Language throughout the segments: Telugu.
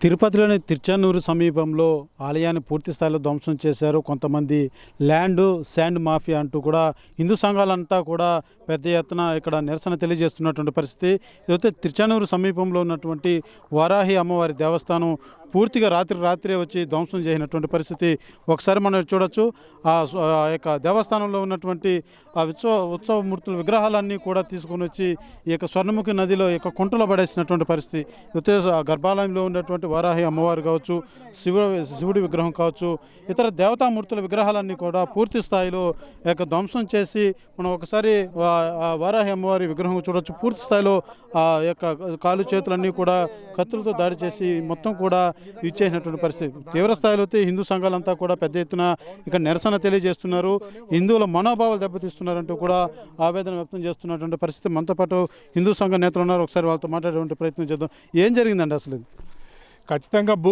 తిరుపతిలోని తిరుచానూరు సమీపంలో ఆలయాన్ని పూర్తి స్థాయిలో ధ్వంసం చేశారు. కొంతమంది శాండ్ మాఫియా అంటూ కూడా హిందూ సంఘాలంతా కూడా పెద్ద ఎత్తున ఇక్కడ నిరసన తెలియజేస్తున్నటువంటి పరిస్థితి. ఇదైతే తిరుచానూరు సమీపంలో ఉన్నటువంటి వారాహి అమ్మవారి దేవస్థానం పూర్తిగా రాత్రే వచ్చి ధ్వంసం చేసినటువంటి పరిస్థితి ఒకసారి మనం చూడొచ్చు. ఆ యొక్క దేవస్థానంలో ఉన్నటువంటి ఆ ఉత్సవమూర్తుల విగ్రహాలన్నీ కూడా తీసుకొని వచ్చి ఈ యొక్క స్వర్ణముఖి నదిలో ఈ యొక్క కుంటలో పడేసినటువంటి పరిస్థితి. గర్భాలయంలో ఉన్నటువంటి వారాహి అమ్మవారు కావచ్చు, శివుడి విగ్రహం కావచ్చు, ఇతర దేవతామూర్తుల విగ్రహాలన్నీ కూడా పూర్తి స్థాయిలో యొక్క ధ్వంసం చేసి మనం ఒకసారి వారాహి అమ్మవారి విగ్రహం చూడొచ్చు. పూర్తి స్థాయిలో ఆ యొక్క కాలు చేతులన్నీ కూడా కత్తులతో దాడి చేసి మొత్తం కూడా ఇచ్చేసినటువంటి పరిస్థితి. తీవ్ర స్థాయిలో అయితే హిందూ సంఘాలంతా కూడా పెద్ద ఎత్తున ఇక్కడ నిరసన తెలియజేస్తున్నారు. హిందువుల మనోభావాలు దెబ్బతీస్తున్నారంటూ కూడా ఆవేదన వ్యక్తం చేస్తున్నటువంటి పరిస్థితి. మనతో పాటు హిందూ సంఘ నేతలు ఉన్నారు. ఒకసారి వాళ్ళతో మాట్లాడేటువంటి ప్రయత్నం చేద్దాం. ఏం జరిగిందండి అసలు? ఖచ్చితంగా భూ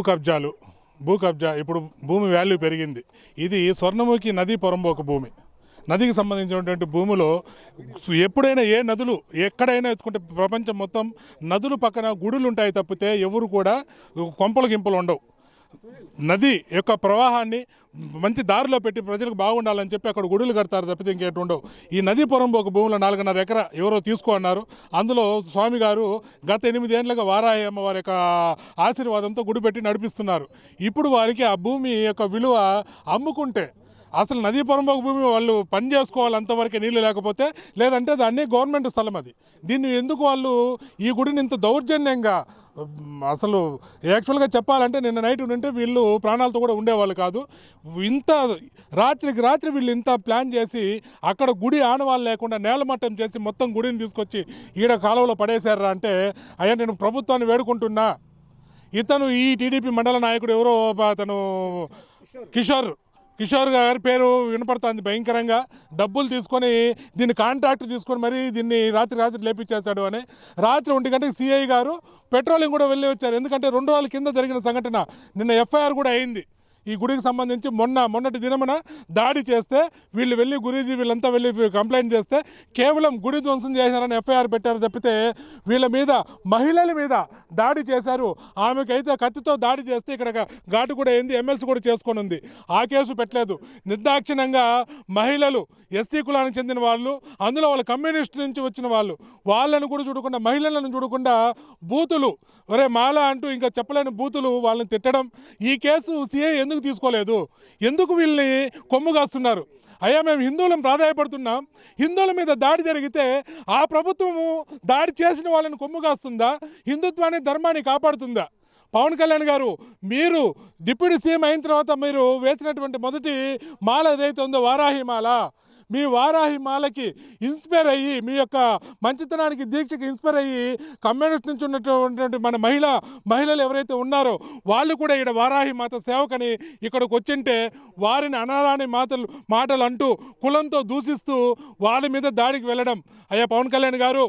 కబ్జా. ఇప్పుడు భూమి వాల్యూ పెరిగింది. ఇది స్వర్ణముఖి నదీ పొరంబోక భూమి. నదికి సంబంధించినటువంటి భూమిలో ఎప్పుడైనా ఏ నదులు ఎక్కడైనా ఎత్తుకుంటే ప్రపంచం మొత్తం నదులు పక్కన గుడులు ఉంటాయి తప్పితే ఎవరు కూడా గింపలు ఉండవు. నది యొక్క ప్రవాహాన్ని మంచి దారిలో పెట్టి ప్రజలకు బాగుండాలని చెప్పి అక్కడ గుడులు కడతారు తప్పితే ఇంకేటి ఉండవు. ఈ నదీ పొరంబోక భూమిలో 4.5 ఎకరా ఎవరో తీసుకో అన్నారు. అందులో స్వామి గారు గత 8 ఏళ్లుగా వారాహి అమ్మవారి యొక్క ఆశీర్వాదంతో గుడి పెట్టి నడిపిస్తున్నారు. ఇప్పుడు వారికి ఆ భూమి యొక్క విలువ అమ్ముకుంటే అసలు నదీ పొరంబోక భూమి వాళ్ళు పని చేసుకోవాలి, అంతవరకే నీళ్ళు లేకపోతే, లేదంటే దాన్ని గవర్నమెంట్ స్థలం అది. దీన్ని ఎందుకు వాళ్ళు ఈ గుడిని ఇంత దౌర్జన్యంగా, అసలు యాక్చువల్గా చెప్పాలంటే నిన్న నైట్ ఉంటే వీళ్ళు ప్రాణాలతో కూడా ఉండేవాళ్ళు కాదు. ఇంత రాత్రి వీళ్ళు ఇంత ప్లాన్ చేసి అక్కడ గుడి ఆనవాళ్ళు లేకుండా నేలమట్టం చేసి మొత్తం గుడిని తీసుకొచ్చి ఈడ కాలువలో పడేశారా అంటే, అయ్యా నేను ప్రభుత్వాన్ని వేడుకుంటున్నా. ఇతను ఈ టీడీపీ మండల నాయకుడు ఎవరో అతను కిషోర్ గారి పేరు వినపడుతుంది. భయంకరంగా డబ్బులు తీసుకొని దీన్ని కాంట్రాక్ట్ తీసుకొని మరీ దీన్ని రాత్రి లేపించేశాడు అని. రాత్రి 1 గంటకి సిఐ గారు పెట్రోలింగ్ కూడా వెళ్ళి వచ్చారు. ఎందుకంటే 2 రోజుల కింద జరిగిన సంఘటన. నిన్న ఎఫ్ఐఆర్ కూడా అయింది. ఈ గుడికి సంబంధించి మొన్నటి దినమున దాడి చేస్తే వీళ్ళు వెళ్ళి గురూజీ వీళ్ళంతా వెళ్ళి కంప్లైంట్ చేస్తే కేవలం గుడి ధ్వంసం చేసినారని ఎఫ్ఐఆర్ పెట్టారు తప్పితే వీళ్ళ మీద, మహిళల మీద దాడి చేశారు. ఆమెకైతే కత్తితో దాడి చేస్తే ఇక్కడ ఘాటు కూడా అయింది. ఎమ్మెల్సీ కూడా చేసుకొని ఉంది. ఆ కేసు పెట్టలేదు. నిర్దాక్షిణ్యంగా మహిళలు, ఎస్సీ కులానికి చెందిన వాళ్ళు, అందులో వాళ్ళ కమ్యూనిస్ట్ నుంచి వచ్చిన వాళ్ళను కూడా చూడకుండా, మహిళలను చూడకుండా బూతులు, ఒరే మాల అంటూ ఇంకా చెప్పలేని బూతులు వాళ్ళని తిట్టడం. ఈ కేసు సిఐ ఎందుకు తీసుకోలేదు? ఎందుకు వీళ్ళని కొమ్ము కాస్తున్నారు? అయ్యా మేము హిందువులను ప్రాధాయపడుతున్నాం. హిందువుల మీద దాడి జరిగితే ఆ ప్రభుత్వము దాడి చేసిన వాళ్ళని కొమ్ము కాస్తుందా? హిందుత్వాన్ని, ధర్మాన్ని కాపాడుతుందా? పవన్ కళ్యాణ్ గారు, మీరు డిప్యూటీ సీఎం అయిన తర్వాత మీరు వేసినటువంటి మొదటి మాల ఏదైతే ఉందో వారాహి మాల, మీ వారాహి మాలకి ఇన్స్పైర్ అయ్యి, మీ యొక్క మంచితనానికి, దీక్షకి ఇన్స్పైర్ అయ్యి కమ్యూనిస్ట్ నుంచి ఉన్నటువంటి మన మహిళలు ఎవరైతే ఉన్నారో వాళ్ళు కూడా ఇక్కడ వారాహి మాత సేవకని ఇక్కడికి వచ్చింటే వారిని అనారాని మాటలు అంటూ కులంతో దూషిస్తూ వాళ్ళ మీద దాడికి వెళ్ళడం. అయ్యా పవన్ కళ్యాణ్ గారు,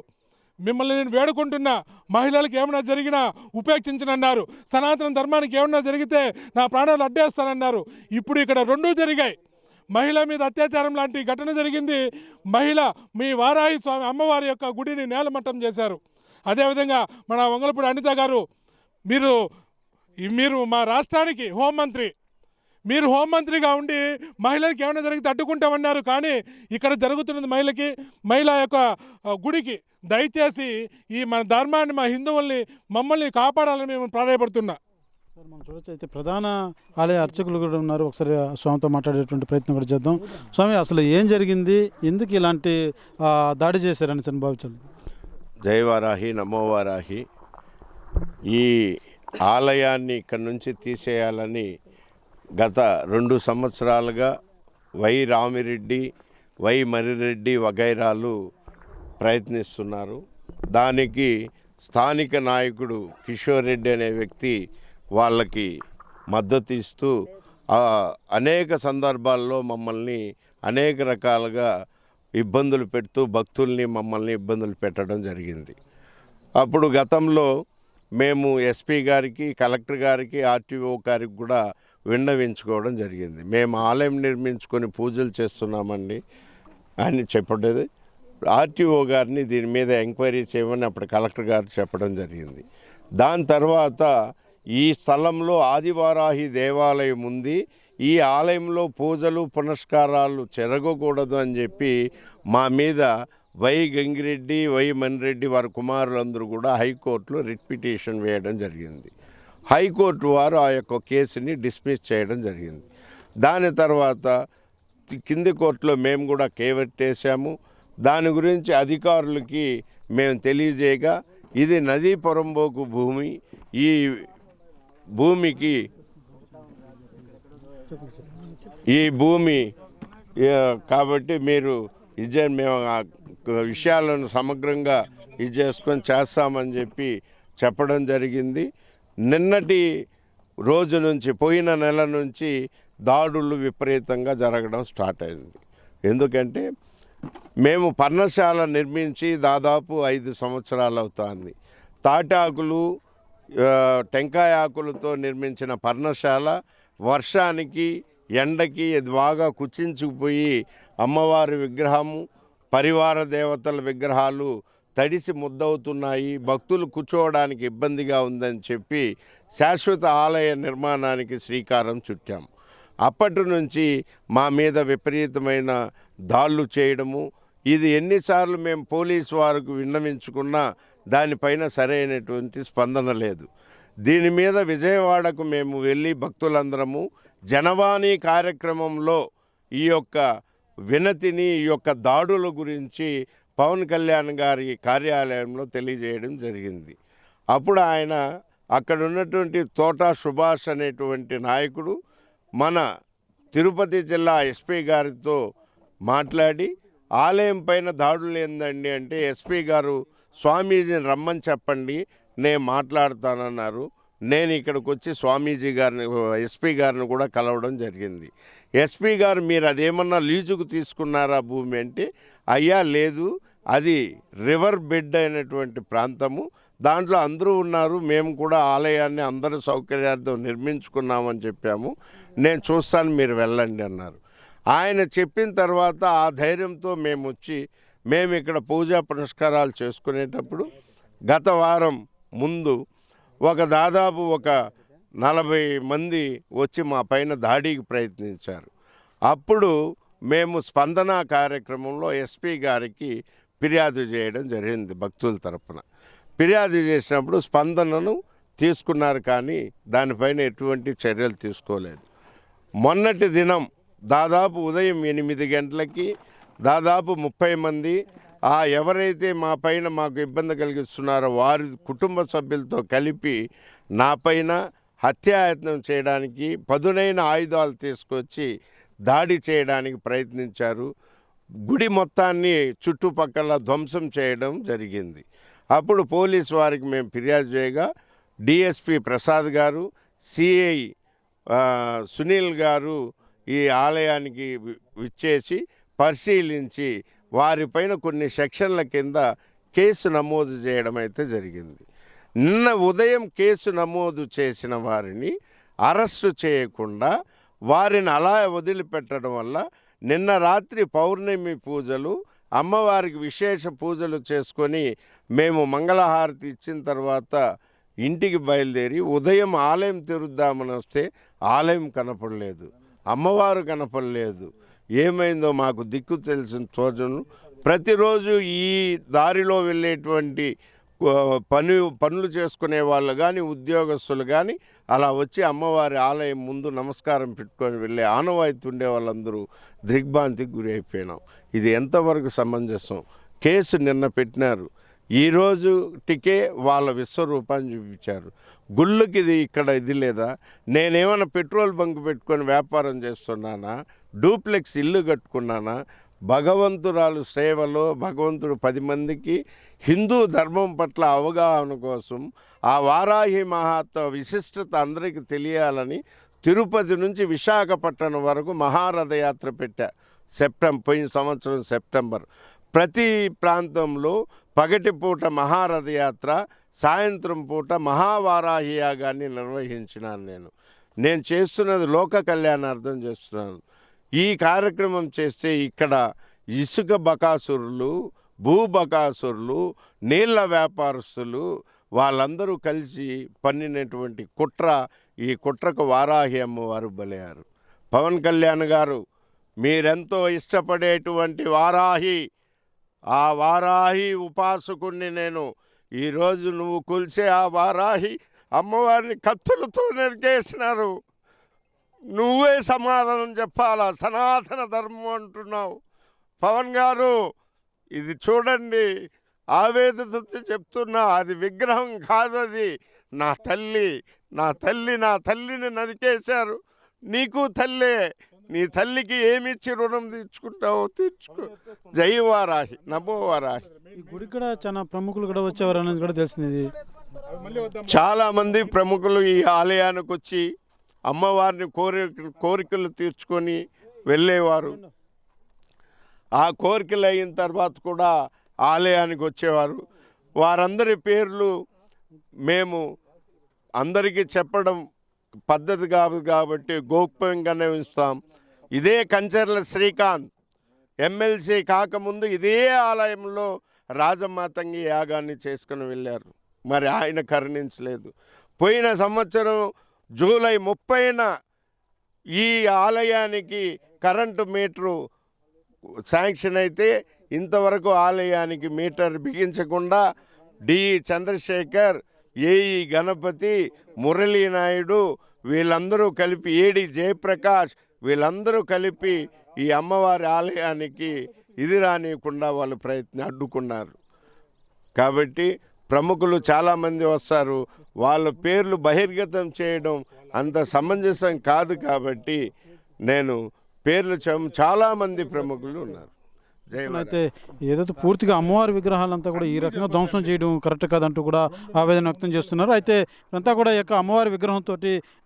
మిమ్మల్ని నేను వేడుకుంటున్నా. మహిళలకు ఏమైనా జరిగినా ఉపేక్షించనన్నారు. సనాతన ధర్మానికి ఏమైనా జరిగితే నా ప్రాణాలు అడ్డేస్తానన్నారు. ఇప్పుడు ఇక్కడ 2 జరిగాయి. మహిళ మీద అత్యాచారం లాంటి ఘటన జరిగింది. మీ వారాహి స్వామి అమ్మవారి యొక్క గుడిని నేలమట్టం చేశారు. అదేవిధంగా మన వంగలపూడి అనిత గారు, మీరు మా రాష్ట్రానికి హోంమంత్రి, మీరు హోంమంత్రిగా ఉండి మహిళలకు ఏమైనా జరిగితే అడ్డుకుంటామన్నారు. కానీ ఇక్కడ జరుగుతున్నది మహిళ యొక్క గుడికి. దయచేసి ఈ మన ధర్మాన్ని, మా హిందువుల్ని, మమ్మల్ని కాపాడాలని మేము ప్రాధాయపడుతున్నా. సార్, మనం చూడొచ్చు. అయితే ప్రధాన ఆలయ అర్చకులు కూడా ఉన్నారు. ఒకసారి స్వామితో మాట్లాడేటువంటి ప్రయత్నం కూడా చేద్దాం. స్వామి, అసలు ఏం జరిగింది? ఎందుకు ఇలాంటి దాడి చేశారని సార్ భావించాలి? జై వారాహి, నమో వారాహి. ఈ ఆలయాన్ని ఇక్కడ నుంచి తీసేయాలని గత 2 సంవత్సరాలుగా వై రామిరెడ్డి, వై మర్రిరెడ్డి వగైరాలు ప్రయత్నిస్తున్నారు. దానికి స్థానిక నాయకుడు కిషోర్ రెడ్డి అనే వ్యక్తి వాళ్ళకి మద్దతు ఇస్తూ అనేక సందర్భాల్లో మమ్మల్ని అనేక రకాలుగా ఇబ్బందులు పెడుతూ భక్తుల్ని, మమ్మల్ని ఇబ్బందులు పెట్టడం జరిగింది. అప్పుడు గతంలో మేము ఎస్పీ గారికి, కలెక్టర్ గారికి, ఆర్టీఓ గారికి కూడా విన్నవించుకోవడం జరిగింది. మేము ఆలయం నిర్మించుకొని పూజలు చేస్తున్నామండి అని చెప్పేది. ఆర్టీఓ గారిని దీని మీద ఎంక్వైరీ చేయమని అప్పుడు కలెక్టర్ గారు చెప్పడం జరిగింది. దాని తర్వాత ఈ స్థలంలో ఆదివారాహి దేవాలయం ఉంది, ఈ ఆలయంలో పూజలు పునస్కారాలు జరగకూడదు అని చెప్పి మా మీద వై గంగిరెడ్డి, వై మణిరెడ్డి వారి కుమారులందరూ కూడా హైకోర్టులో రిట్ పిటిషన్ వేయడం జరిగింది. హైకోర్టు వారు ఆ యొక్క కేసుని డిస్మిస్ చేయడం జరిగింది. దాని తర్వాత కింది కోర్టులో మేము కూడా కేవెట్టేశాము. దాని గురించి అధికారులకి మేము తెలియజేయగా ఇది నదీ పొరంబోకు భూమి, ఈ భూమికి కాబట్టి మీరు మేము ఆ విషయాలను సమగ్రంగా చేసుకొని చేస్తామని చెప్పి చెప్పడం జరిగింది. నిన్నటి రోజు నుంచి, పోయిన నెల నుంచి దాడులు విపరీతంగా జరగడం స్టార్ట్ అయింది. ఎందుకంటే మేము పర్ణశాల నిర్మించి దాదాపు 5 సంవత్సరాలు అవుతుంది. తాటాకులు, టెంకాయ ఆకులతో నిర్మించిన పర్ణశాల వర్షానికి, ఎండకి అది బాగా కుచించుకుపోయి అమ్మవారి విగ్రహము, పరివార దేవతల విగ్రహాలు తడిసి ముద్దవుతున్నాయి, భక్తులు కూర్చోవడానికి ఇబ్బందిగా ఉందని చెప్పి శాశ్వత ఆలయ నిర్మాణానికి శ్రీకారం చుట్టాము. అప్పటి నుంచి మా మీద విపరీతమైన దాళ్ళు చేయడము, ఇది ఎన్నిసార్లు మేము పోలీసు వారికి విన్నవించుకున్నా దానిపైన సరైనటువంటి స్పందన లేదు. దీని మీద విజయవాడకు మేము వెళ్ళి భక్తులందరము జనవాణి కార్యక్రమంలో ఈ యొక్క వినతిని, ఈ యొక్క దాడుల గురించి పవన్ కళ్యాణ్ గారి కార్యాలయంలో తెలియజేయడం జరిగింది. అప్పుడు ఆయన అక్కడ ఉన్నటువంటి తోటా సుభాష్ అనేటువంటి నాయకుడు మన తిరుపతి జిల్లా ఎస్పీ గారితో మాట్లాడి ఆలయం పైన దాడులు ఏందండి అంటే ఎస్పీ గారు స్వామీజీని రమ్మని చెప్పండి, నేను మాట్లాడతానన్నారు. నేను ఇక్కడికి వచ్చి స్వామీజీ గారిని, ఎస్పీ గారిని కూడా కలవడం జరిగింది. ఎస్పీ గారు మీరు అదేమన్నా లీజుకు తీసుకున్నారా భూమి అంటే, అయ్యా లేదు, అది రివర్ బెడ్ అయినటువంటి ప్రాంతము, దాంట్లో అందరూ ఉన్నారు, మేము కూడా ఆలయాన్ని అందరి సౌకర్యార్థం నిర్మించుకున్నామని చెప్పాము, నేను చూస్తాను మీరు వెళ్ళండి అన్నారు. ఆయన చెప్పిన తర్వాత ఆ ధైర్యంతో మేము వచ్చి మేము ఇక్కడ పూజా పునస్కారాలు చేసుకునేటప్పుడు గత వారం ముందు దాదాపు 40 మంది వచ్చి మా పైన దాడికి ప్రయత్నించారు. అప్పుడు మేము స్పందన కార్యక్రమంలో ఎస్పీ గారికి ఫిర్యాదు చేయడం జరిగింది. భక్తుల తరపున ఫిర్యాదు చేసినప్పుడు స్పందనను తీసుకున్నారు, కానీ దానిపైన ఎటువంటి చర్యలు తీసుకోలేదు. మొన్నటి దినం దాదాపు ఉదయం 8 గంటలకి దాదాపు 30 మంది ఎవరైతే మా పైన మాకు ఇబ్బంది కలిగిస్తున్నారో వారి కుటుంబ సభ్యులతో కలిపి నా పైన హత్యాయత్నం చేయడానికి పదునైన ఆయుధాలు తీసుకొచ్చి దాడి చేయడానికి ప్రయత్నించారు. గుడి మొత్తాన్ని చుట్టుపక్కల ధ్వంసం చేయడం జరిగింది. అప్పుడు పోలీసు వారికి మేము ఫిర్యాదు చేయగా డిఎస్పి ప్రసాద్ గారు, సిఐ సునీల్ గారు ఈ ఆలయానికి విచ్చేసి పరిశీలించి వారిపైన కొన్ని సెక్షన్ల కింద కేసు నమోదు చేయడం అయితే జరిగింది. నిన్న ఉదయం కేసు నమోదు చేసిన వారిని అరెస్టు చేయకుండా వారిని అలా వదిలిపెట్టడం వల్ల నిన్న రాత్రి పౌర్ణమి పూజలు, అమ్మవారికి విశేష పూజలు చేసుకొని మేము మంగళహారతి ఇచ్చిన తర్వాత ఇంటికి బయలుదేరి ఉదయం ఆలయం తెరుద్దామని వస్తే ఆలయం కనపడలేదు, అమ్మవారు కనపడలేదు. ఏమైందో మాకు దిక్కు తెలిసిన తోచను. ప్రతిరోజు ఈ దారిలో వెళ్ళేటువంటి పనులు చేసుకునే వాళ్ళు కానీ, ఉద్యోగస్తులు కానీ అలా వచ్చి అమ్మవారి ఆలయం ముందు నమస్కారం పెట్టుకొని వెళ్ళే ఆనవాయితీ ఉండే వాళ్ళందరూ దిగ్భ్రాంతికి గురి అయిపోయినాం. ఇది ఎంతవరకు సమంజసం? కేసు నిన్న పెట్టినారు, ఈరోజుటికే వాళ్ళ విశ్వరూపాన్ని చూపించారు. గుళ్ళకి ఇక్కడ ఇది లేదా? నేనేమైనా పెట్రోల్ బంక్ పెట్టుకొని వ్యాపారం చేస్తున్నానా? డూప్లెక్స్ ఇల్లు కట్టుకున్నానా? భగవంతురాలు సేవలో భగవంతుడు 10 మందికి హిందూ ధర్మం పట్ల అవగాహన కోసం ఆ వారాహి మహాత్మ విశిష్టత అందరికీ తెలియాలని తిరుపతి నుంచి విశాఖపట్నం వరకు మహారథయాత్ర పెట్టా. పోయిన సంవత్సరం సెప్టెంబర్. ప్రతి ప్రాంతంలో పగటిపూట మహారథయాత్ర, సాయంత్రం పూట మహావారాహి యాగాన్ని నిర్వహించినాను. నేను చేస్తున్నది లోక కళ్యాణార్థం చేస్తున్నాను. ఈ కార్యక్రమం చేస్తే ఇక్కడ ఇసుక బకాసురులు, భూ బకాసురులు, నీళ్ల వ్యాపారస్తులు, వాళ్ళందరూ కలిసి పన్నినటువంటి కుట్ర, ఈ కుట్రకు వారాహి అమ్మవారు బలయ్యారు. పవన్ కళ్యాణ్ గారు మీరెంతో ఇష్టపడేటువంటి వారాహి, ఆ వారాహి ఉపాసకుణ్ణి నేను. ఈరోజు నువ్వు కొలిసే ఆ వారాహి అమ్మవారిని కత్తులతో నరికేసినారు. నువ్వే సమాధానం చెప్పాలా? సనాతన ధర్మం అంటున్నావు. పవన్ గారు ఇది చూడండి, ఆవేదనతో చెప్తున్నా, అది విగ్రహం కాదది. నా తల్లి, నా తల్లి, నా తల్లిని నరికేశారు. నీకు తల్లే, నీ తల్లికి ఏమిచ్చి రుణం తీర్చుకుంటావో తీర్చుకో. జై వారాహి, నమో వారాహి. ఈ గుడి కూడా చాలా ప్రముఖులు కూడా వచ్చేవారు అనేది కూడా తెలిసింది. చాలామంది ప్రముఖులు ఈ ఆలయానికి వచ్చి అమ్మవారిని కోరికలు తీర్చుకొని వెళ్ళేవారు. ఆ కోరికలు అయిన తర్వాత కూడా ఆలయానికి వచ్చేవారు. వారందరి పేర్లు మేము అందరికీ చెప్పడం పద్ధతి కాదు కాబట్టి గోప్యంగానే ఉంచుతాం. ఇదే కంచర్ల శ్రీకాంత్ ఎమ్మెల్సీ కాకముందు ఇదే ఆలయంలో రాజమాతంగి యాగాన్ని చేసుకుని వెళ్ళారు. మరి ఆయన కరుణించలేదు. పోయిన సంవత్సరం జూలై 30న ఈ ఆలయానికి కరెంటు మీటరు శాంక్షన్ అయితే ఇంతవరకు ఆలయానికి మీటర్ బిగించకుండా డిఈ చంద్రశేఖర్, ఏఈ గణపతి, మురళీనాయుడు వీళ్ళందరూ కలిపి, ఏడి జయప్రకాష్ వీళ్ళందరూ కలిపి ఈ అమ్మవారి ఆలయానికి ఇది రానియకుండా వాళ్ళు అడ్డుకున్నారు. కాబట్టి ప్రముఖులు చాలామంది వస్తారు, వాళ్ళ పేర్లు బహిర్గతం చేయడం అంత సమంజసం కాదు. కాబట్టి నేను పేర్లు చాలామంది ప్రముఖులు ఉన్నారు. అయితే ఏదైతే పూర్తిగా అమ్మవారి విగ్రహాలంతా కూడా ఈ రకంగా ధ్వంసం చేయడం కరెక్ట్ కాదంటూ కూడా ఆవేదన వ్యక్తం చేస్తున్నారు. అయితే అంతా కూడా ఈ యొక్క అమ్మవారి విగ్రహంతో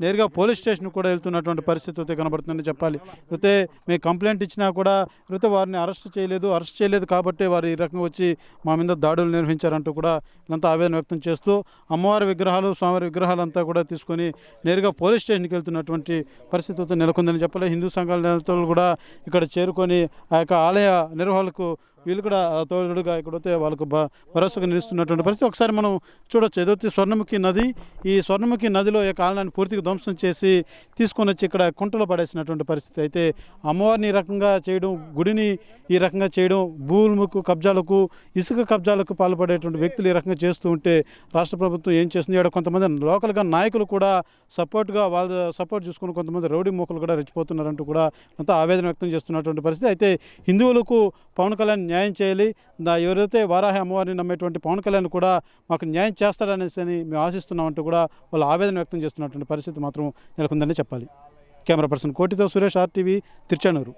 నేరుగా పోలీస్ స్టేషన్ కూడా వెళ్తున్నటువంటి పరిస్థితి అయితే కనబడుతుందని చెప్పాలి. అయితే మేము కంప్లైంట్ ఇచ్చినా కూడా అయితే వారిని అరెస్ట్ చేయలేదు కాబట్టి వారు ఈ రకంగా వచ్చి మా మీద దాడులు నిర్వహించారంటూ కూడా ఇదంతా ఆవేదన వ్యక్తం చేస్తూ అమ్మవారి విగ్రహాలు, స్వామివారి విగ్రహాలంతా కూడా తీసుకొని నేరుగా పోలీస్ స్టేషన్కి వెళ్తున్నటువంటి పరిస్థితి అయితే నెలకొందని చెప్పాలి. హిందూ సంఘాల నేతలు కూడా ఇక్కడ చేరుకొని ఆ యొక్క ఆలయ నిర్వాహకులకు వీళ్ళు కూడా తోడుగా ఇక్కడైతే వాళ్ళకు భరోసాగా నిలుస్తున్నటువంటి పరిస్థితి ఒకసారి మనం చూడొచ్చు. ఏదైతే స్వర్ణముఖి నది, ఈ స్వర్ణముఖి నదిలో ఈ కాలనాన్ని పూర్తిగా ధ్వంసం చేసి తీసుకొని వచ్చి ఇక్కడ కుంటలో పడేసినటువంటి పరిస్థితి. అయితే అమ్మవారిని ఈ రకంగా చేయడం, గుడిని ఈ రకంగా చేయడం, భూములకు కబ్జాలకు, ఇసుక కబ్జాలకు పాల్పడేటువంటి వ్యక్తులు ఈ రకంగా చేస్తూ ఉంటే రాష్ట్ర ప్రభుత్వం ఏం చేస్తుంది? ఇక్కడ కొంతమంది లోకల్గా నాయకులు కూడా సపోర్ట్గా వాళ్ళ సపోర్ట్ చూసుకుని కొంతమంది రౌడీ మూకలు కూడా రెచ్చిపోతున్నారంటూ కూడా అంతా ఆవేదన వ్యక్తం చేస్తున్నటువంటి పరిస్థితి. అయితే హిందువులకు పవన్ కళ్యాణ్ న్యాయం చేయాలి, ఎవరైతే వారాహి అమ్మవారిని నమ్మేటువంటి పవన్ కళ్యాణ్ కూడా మాకు న్యాయం చేస్తాడనేసి మేము ఆశిస్తున్నామంటూ కూడా వాళ్ళు ఆవేదన వ్యక్తం చేస్తున్నటువంటి పరిస్థితి మాత్రం నెలకొందని చెప్పాలి. కెమెరా పర్సన్ కోటితో సురేష్, RTV, తిరుచానూరు.